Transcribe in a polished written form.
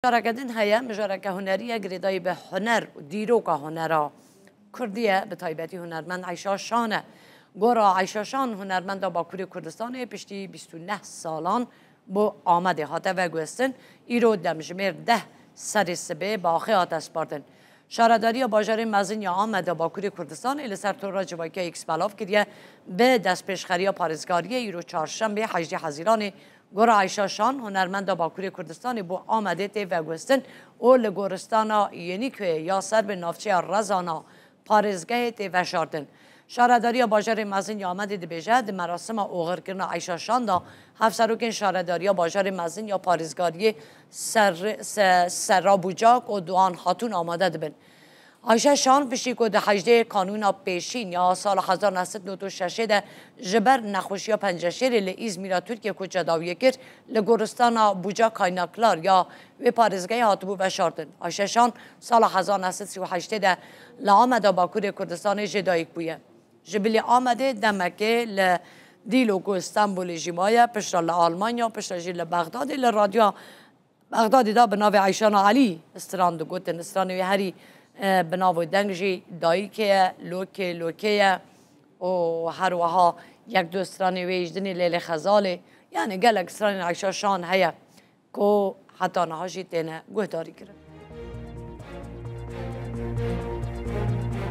مشارکتین هیا مشارکه هنری گریدایی به هنر و دیرو که هنرا کردیه به تایبتی هنرمند عایشه شانه گورا عایشه شان هنرمند باکوری کردستان پشتی 29 سالان با آمده هاته و گوستن ایرو دمجمیر 10 سر سبه باخی هات اسپاردن شارداری باجار مزین یا آمده باکوری کردستان الی سر تورا جواکی ایکس بلاف کریه به دست پیشخری پارزگاری ایرو چهارشنبه 18 حزیران گورا عایشه شان هنرمند باکوری کردستان با آمده تی و گوستن او لگورستانا یعنی که یا سر به نافچه رزانا پارزگاه تی و شاردن شارداری باجار مزین یا آمده دی بیجه مراسم اوغر کردن عایشه شان دا هفسروکن شارداری باجار مزین یا پارزگاری سرابوجاک و دوان خاتون آماده دبن عایشه شان پشتی که ده 18 کانون پیشین یا سال 1996 ده جبر نخوشی پنجشیر لئیزمیرا ترکیه که جداویه کرد لگورستان بوجا کایناکلار یا و پارزگاه هاتبو و شاردن عایشه شان سال 1938 ده لآمده باکوری کردستان جدایک بویه جبلی آمده دمکه دیلو کو استانبول جیمایه پشت لآلمانیا پشت جیل بغداد لرادیو بغداد دا بناو عایشان علی استراند گوتن استرانوی هری بناو دنگجی دایی که لوکه و هر وها یک دو استرانوی اجدنی لیل خزاله یعنی گلک استران عایشه شان هیا که حتی نهاشی تینه گوهداری کرد